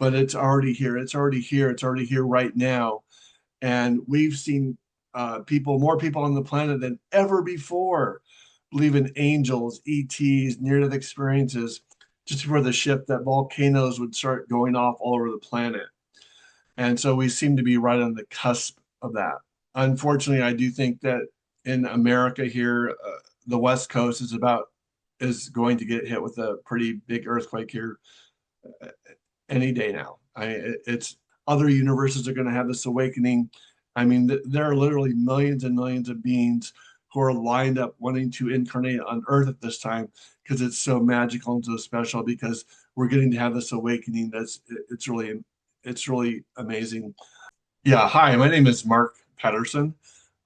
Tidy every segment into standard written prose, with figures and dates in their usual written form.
but it's already here. It's already here. It's already here right now. And we've seen more people on the planet than ever before believe in angels, ETs, near-death experiences, just before the ship that volcanoes would start going off all over the planet. And so we seem to be right on the cusp of that. Unfortunately, I do think that in America here, the West Coast is going to get hit with a pretty big earthquake here any day now. It's other universes are going to have this awakening. I mean, there are literally millions and millions of beings who are lined up wanting to incarnate on Earth at this time because it's so magical and so special because we're getting to have this awakening. It's really amazing. Yeah, hi, my name is Mark Patterson.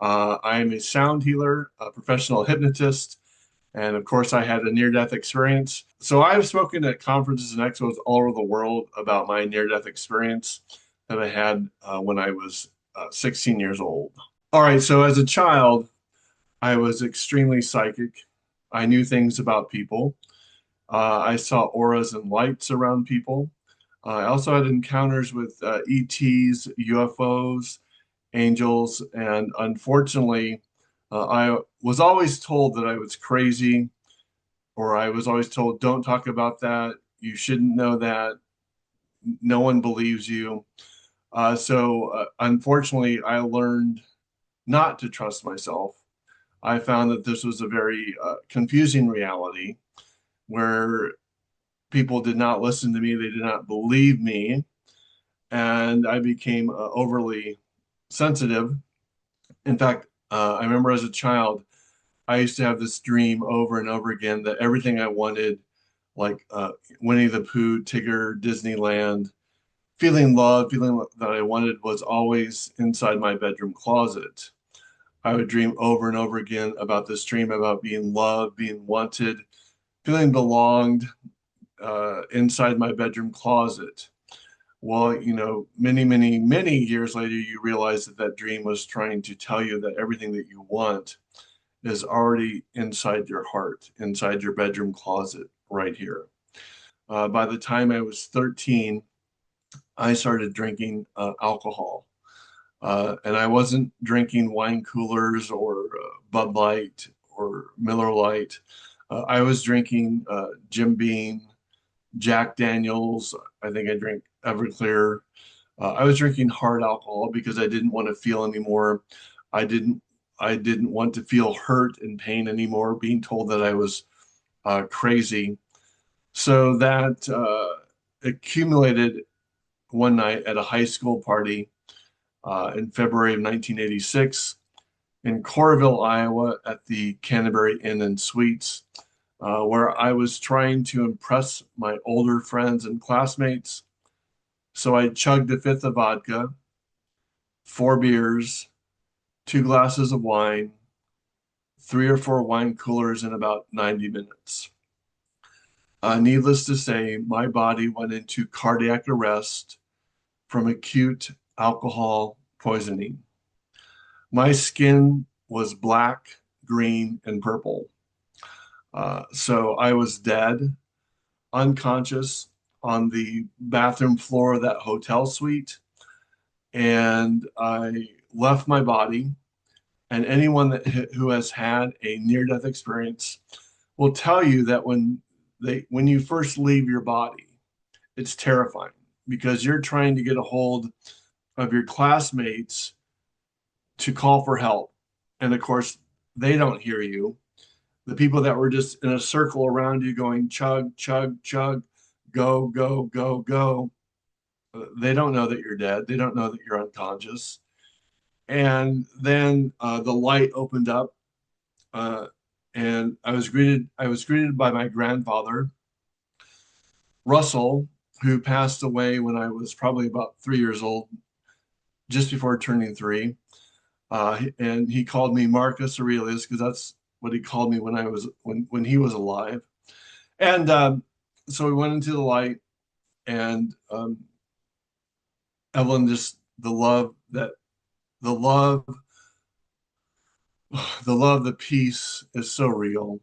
I am a sound healer, a professional hypnotist, and of course, I had a near-death experience. So I've spoken at conferences and expos all over the world about my near-death experience that I had when I was 16 years old. All right, so as a child, I was extremely psychic. I knew things about people. I saw auras and lights around people. I also had encounters with ETs, UFOs, angels, and unfortunately, I was always told that I was crazy, or I was always told, don't talk about that. You shouldn't know that. No one believes you. Unfortunately, I learned not to trust myself. I found that this was a very confusing reality where people did not listen to me, they did not believe me, and I became overly sensitive. In fact, I remember as a child, I used to have this dream over and over again that everything I wanted, like Winnie the Pooh, Tigger, Disneyland, feeling love, feeling that I wanted was always inside my bedroom closet. I would dream over and over again about this dream about being loved, being wanted, feeling belonged inside my bedroom closet. Well, many, many, many years later, you realize that that dream was trying to tell you that everything that you want is already inside your heart, inside your bedroom closet, right here. By the time I was 13, I started drinking alcohol. And I wasn't drinking wine coolers or Bud Light or Miller Lite. I was drinking Jim Beam, Jack Daniels. I think I drank Everclear. I was drinking hard alcohol because I didn't want to feel anymore. I didn't. I didn't want to feel hurt and pain anymore. Being told that I was crazy, so that accumulated one night at a high school party in February of 1986 in Coralville, Iowa, at the Canterbury Inn and Suites, where I was trying to impress my older friends and classmates. So I chugged a fifth of vodka, four beers, two glasses of wine, three or four wine coolers in about 90 minutes. Needless to say, my body went into cardiac arrest from acute alcohol poisoning. My skin was black, green, and purple. So I was dead, unconscious on the bathroom floor of that hotel suite. And I left my body. And anyone who has had a near-death experience will tell you that when you first leave your body, it's terrifying because you're trying to get a hold of your classmates to call for help. And of course, they don't hear you. The people that were just in a circle around you going chug, chug, chug, go, go, go, go, they don't know that you're dead. They don't know that you're unconscious. And then the light opened up, uh, and I was greeted by my grandfather, Russell, who passed away when I was probably about 3 years old, just before turning three. And he called me Marcus Aurelius because that's what he called me when he was alive. And so we went into the light, and Evelyn, just the love, the peace is so real.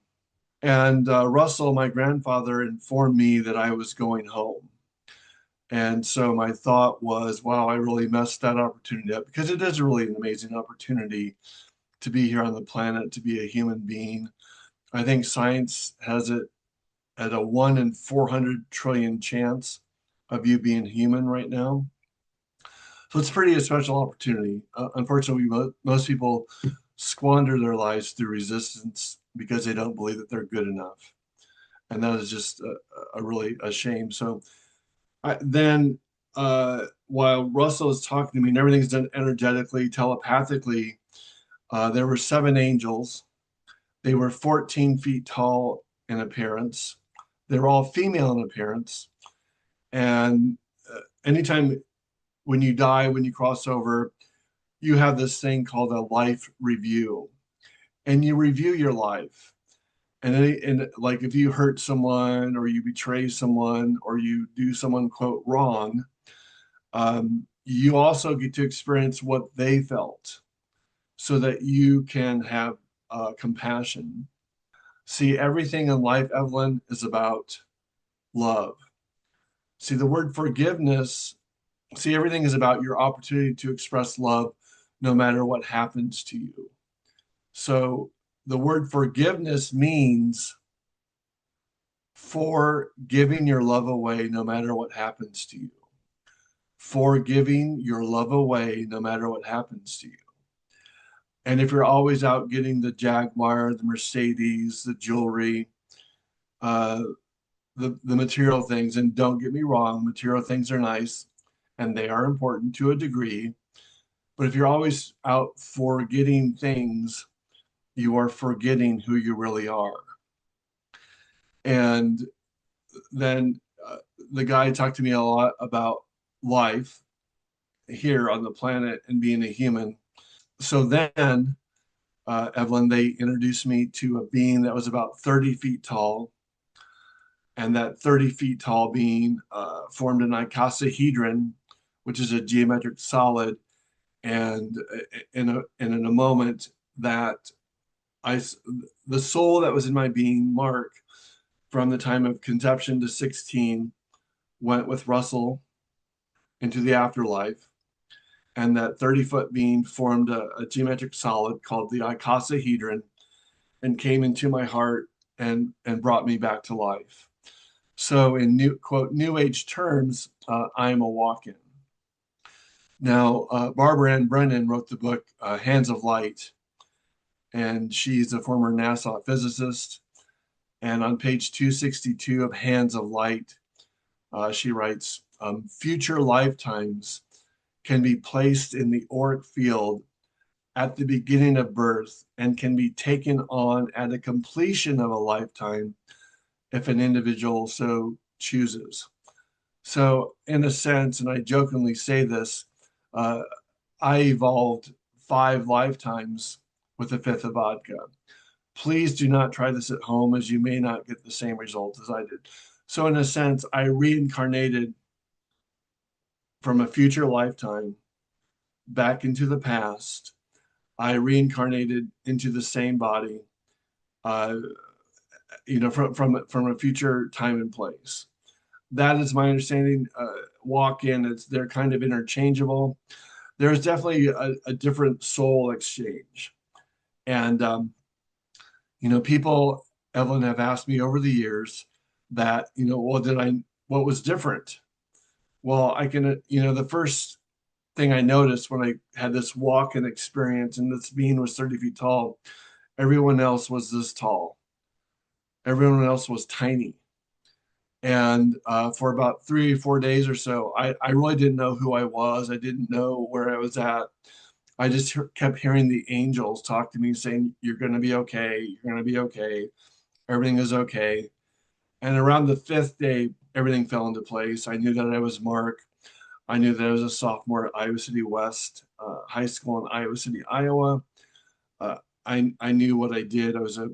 And Russell, my grandfather, informed me that I was going home. And so my thought was, wow, I really messed that opportunity up, because it is really an amazing opportunity to be here on the planet, to be a human being. I think science has it at a 1 in 400 trillion chance of you being human right now. So it's pretty a special opportunity. Unfortunately, most people squander their lives through resistance because they don't believe that they're good enough. And that is just a really a shame. So then while Russell is talking to me and everything's done energetically, telepathically, there were seven angels. They were 14 feet tall in appearance. They were all female in appearance. And anytime when you die, when you cross over, you have this thing called a life review. And you review your life. And like if you hurt someone or you betray someone or you do someone, quote, wrong, you also get to experience what they felt so that you can have compassion. See, everything in life, Evelyn, is about love. See, the word forgiveness, see, everything is about your opportunity to express love no matter what happens to you. So the word forgiveness means for giving your love away no matter what happens to you. For giving your love away no matter what happens to you. And if you're always out getting the Jaguar, the Mercedes, the jewelry, uh, the material things, and don't get me wrong, material things are nice and they are important to a degree. But if you're always out for getting things, you are forgetting who you really are. And then the guy talked to me a lot about life here on the planet and being a human. So then, Evelyn, they introduced me to a being that was about 30 feet tall. And that 30 feet tall being formed an icosahedron, which is a geometric solid. And in a moment that I, the soul that was in my being, Mark, from the time of conception to 16, went with Russell into the afterlife. And that 30-foot being formed a geometric solid called the icosahedron and came into my heart and brought me back to life. So in new quote new age terms, I am a walk-in. Now, Barbara Ann Brennan wrote the book Hands of Light, and she's a former NASA physicist. And on page 262 of Hands of Light, she writes, future lifetimes can be placed in the auric field at the beginning of birth and can be taken on at the completion of a lifetime if an individual so chooses. So, in a sense, and I jokingly say this, uh, I evolved 5 lifetimes with a fifth of vodka. Please do not try this at home, as you may not get the same result as I did. So, in a sense, I reincarnated from a future lifetime back into the past. I reincarnated into the same body, uh, from a future time and place. That is my understanding. Walk in, they're kind of interchangeable. There's definitely a different soul exchange. And, people, Evelyn, have asked me over the years that, what was different? Well, the first thing I noticed when I had this walk in experience and this being was 30 feet tall, everyone else was this tall. Everyone else was tiny. And for about 3 or 4 days or so, I really didn't know who I was. I didn't know where I was at. I just kept hearing the angels talk to me saying, "You're going to be okay. You're going to be okay. Everything is okay." And around the fifth day, everything fell into place. I knew that I was Mark. I knew that I was a sophomore at Iowa City West High School in Iowa City, Iowa. Uh, I knew what I did. I was a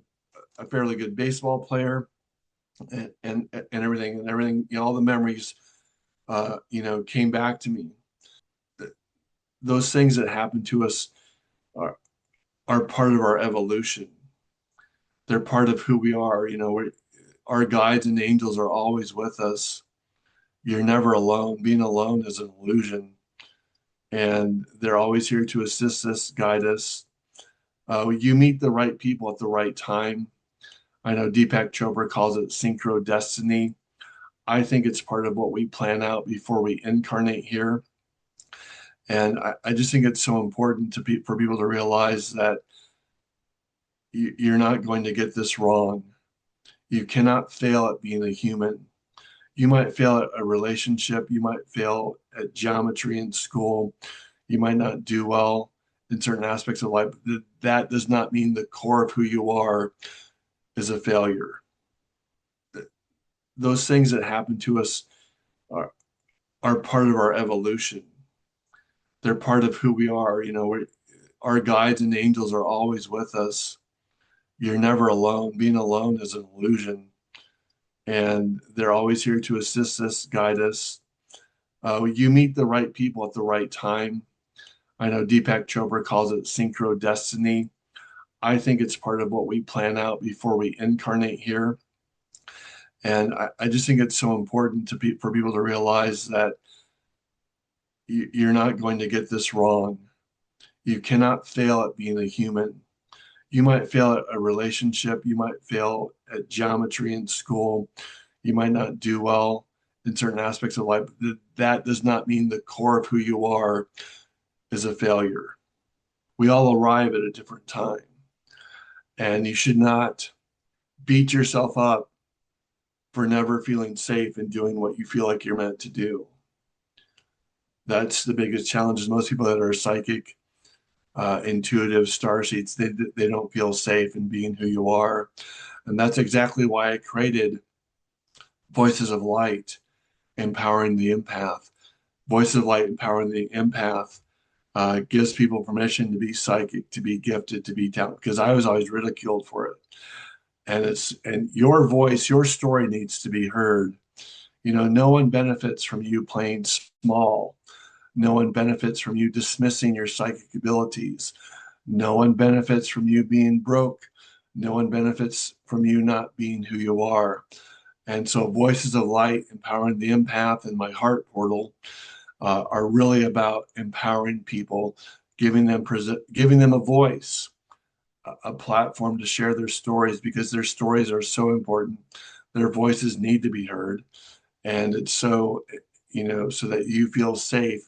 fairly good baseball player, and everything, all the memories, came back to me. Those things that happen to us are are part of our evolution. They're part of who we are. Our guides and angels are always with us, You're never alone. Being alone is an illusion, and they're always here to assist us, guide us. You meet the right people at the right time. I know Deepak Chopra calls it synchro destiny. I think it's part of what we plan out before we incarnate here. And I just think it's so important for people to realize that you're not going to get this wrong. You cannot fail at being a human. You might fail at a relationship. You might fail at geometry in school. You might not do well in certain aspects of life. That does not mean the core of who you are is a failure. Those things that happen to us are, are part of our evolution. They're part of who we are. Our guides and angels are always with us. You're never alone. Being alone is an illusion, and they're always here to assist us, guide us. You meet the right people at the right time. I know Deepak Chopra calls it synchro destiny. I think it's part of what we plan out before we incarnate here. And I just think it's so important for people to realize that you're not going to get this wrong. You cannot fail at being a human. You might fail at a relationship. You might fail at geometry in school. You might not do well in certain aspects of life. That does not mean the core of who you are is a failure. We all arrive at a different time, and you should not beat yourself up for never feeling safe and doing what you feel like you're meant to do. That's the biggest challenge. Is most people that are psychic, intuitive starseeds, they don't feel safe in being who you are. And that's exactly why I created Voices of Light, Empowering the Empath. Voices of Light, Empowering the Empath gives people permission to be psychic, to be gifted, to be talented, because I was always ridiculed for it. And your voice, your story needs to be heard. No one benefits from you playing small. No one benefits from you dismissing your psychic abilities. No one benefits from you being broke. No one benefits from you not being who you are. And so, Voices of Light, Empowering the Empath, and my Heart Portal are really about empowering people, giving them a voice, a platform to share their stories, because their stories are so important. Their voices need to be heard, and it's so that you feel safe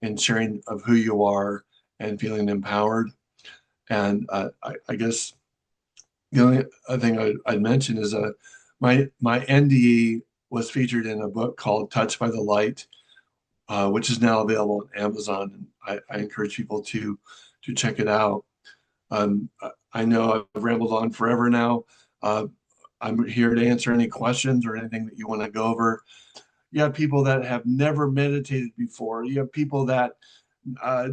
in sharing of who you are and feeling empowered. And I guess the only other thing I'd mention is my NDE was featured in a book called Touched by the Light, which is now available on Amazon. And I encourage people to check it out. I know I've rambled on forever now. Uh, I'm here to answer any questions or anything that you want to go over. You have people that have never meditated before. You have people that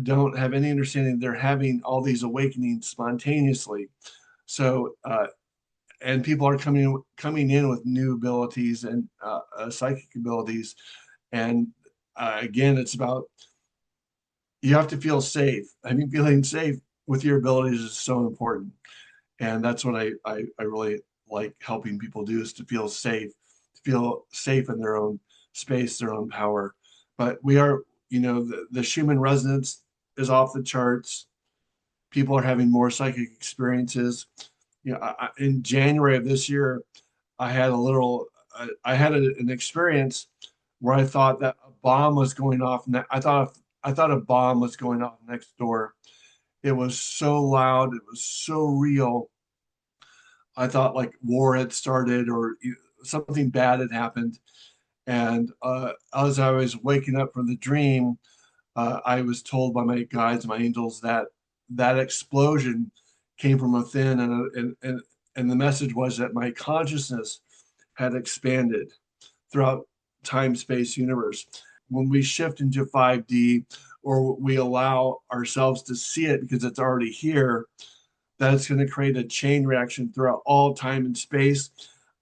don't have any understanding. They're having all these awakenings spontaneously. So, and people are coming in with new abilities and psychic abilities. And again, it's about you have to feel safe. I mean, feeling safe with your abilities is so important. And that's what I really like helping people do, is to feel safe in their own space, their own power. But we are, the Schumann resonance is off the charts. People are having more psychic experiences. In January of this year, I had an experience where I thought that a bomb was going off. I thought a bomb was going off next door. It was so loud. It was so real. I thought like war had started or something bad had happened. And as I was waking up from the dream, I was told by my guides, my angels, that that explosion came from within, and the message was that my consciousness had expanded throughout time, space, universe. When we shift into 5D, or we allow ourselves to see it because it's already here, that it's going to create a chain reaction throughout all time and space.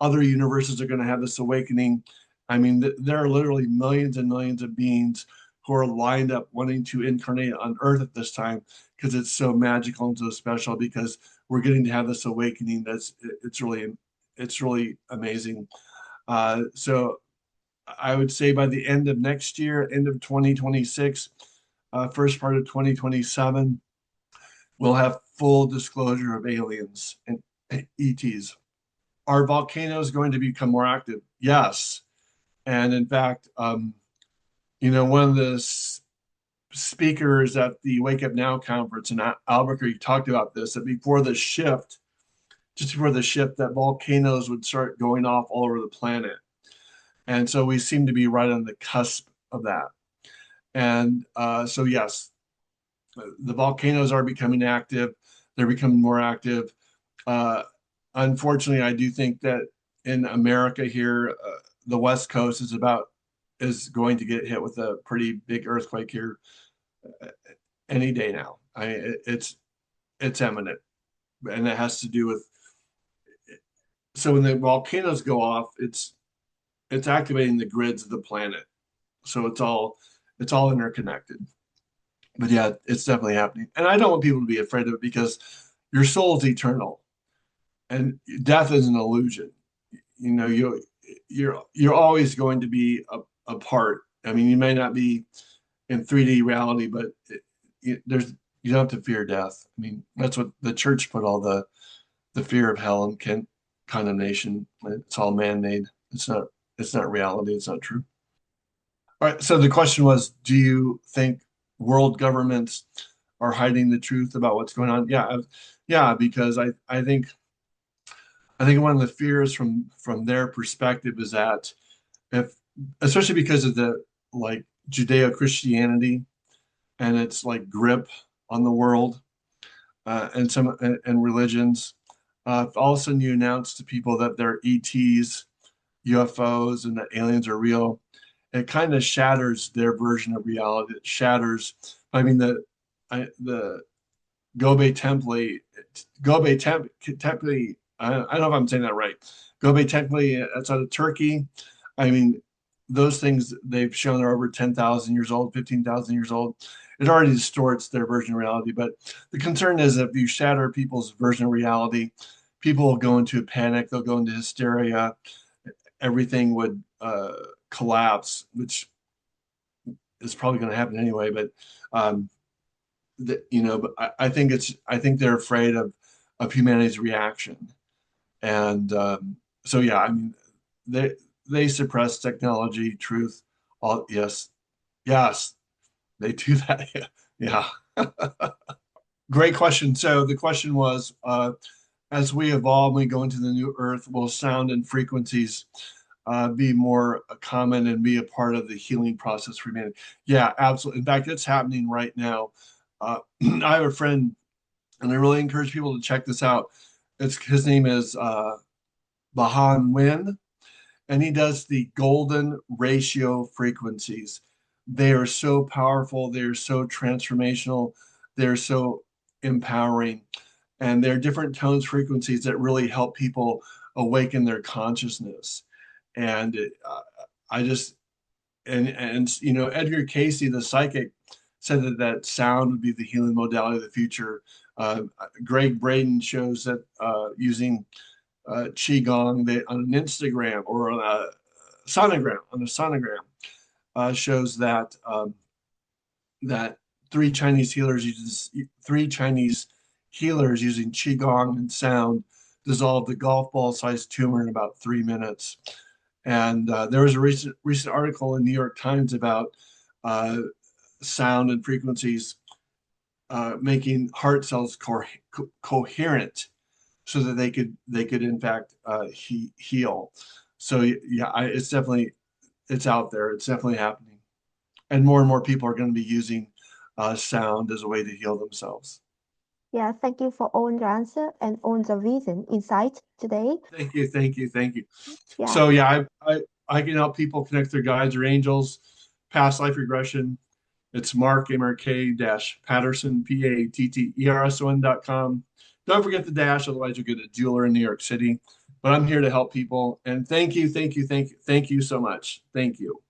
Other universes are going to have this awakening. I mean, there are literally millions and millions of beings who are lined up wanting to incarnate on Earth at this time, because it's so magical and so special, because we're getting to have this awakening. It's really amazing. So I would say by the end of next year, end of 2026, first part of 2027, we'll have full disclosure of aliens and ETs. Are volcanoes going to become more active? Yes. And in fact, one of the speakers at the Wake Up Now conference in Albuquerque talked about this, that before the shift, just before the shift, that volcanoes would start going off all over the planet. And so we seem to be right on the cusp of that. And so, yes, the volcanoes are becoming active. They're becoming more active. Uh, Unfortunately, I do think that in America here, the West Coast is going to get hit with a pretty big earthquake here any day now. It's imminent, and it has to do with, so when the volcanoes go off, it's activating the grids of the planet. So it's all interconnected. But yeah, it's definitely happening. And I don't want people to be afraid of it because your soul is eternal and death is an illusion. You know, you're always going to be a part. I mean, you may not be in 3D reality, but you don't have to fear death. I mean, that's what the church put all the fear of hell and condemnation. It's all man-made. It's not reality. It's not true. All right. So the question was, do you think world governments are hiding the truth about what's going on? Yeah, yeah, because I think one of the fears from their perspective is that if, especially because of the like Judeo-Christianity and its like grip on the world, and religions, if all of a sudden you announce to people that they're ETs, UFOs, and that aliens are real, it kind of shatters their version of reality. It shatters. I mean, the Gobe Temple, Temple. I don't know if I'm saying that right. Gobe Temple, that's out of Turkey. I mean, those things they've shown are over 10,000 years old, 15,000 years old. It already distorts their version of reality. But the concern is if you shatter people's version of reality, people will go into a panic. They'll go into hysteria. Everything would collapse, which is probably going to happen anyway. But but I think they're afraid of humanity's reaction, and so yeah, I mean, they suppress technology, truth. All yes, yes, they do that. Yeah, yeah. Great question. So the question was, as we evolve, we go into the new Earth, will sound and frequencies be more common and be a part of the healing process for humanity? Yeah, absolutely. In fact, it's happening right now. I have a friend, and I really encourage people to check this out. His name is Bahan Win, and he does the golden ratio frequencies. They are so powerful, they're so transformational, they're so empowering, and they're different tones, frequencies that really help people awaken their consciousness. And I just and Edgar Casey, the psychic, said that sound would be the healing modality of the future. Greg Braden shows that using qigong on an Instagram or on a sonogram shows that three Chinese healers using qigong and sound dissolved a golf ball sized tumor in about 3 minutes. And there was a recent article in New York Times about sound and frequencies making heart cells coherent, so that they could in fact heal. So yeah, it's out there. It's definitely happening, and more people are going to be using sound as a way to heal themselves. Yeah, thank you for all the answer and all the reason insight today. Thank you, thank you, thank you. Yeah, So yeah, I can help people connect their guides or angels, past life regression. It's Mark Patterson Patterson.com. Don't forget the dash, otherwise you'll get a jeweler in New York City. But I'm here to help people. And thank you so much. Thank you.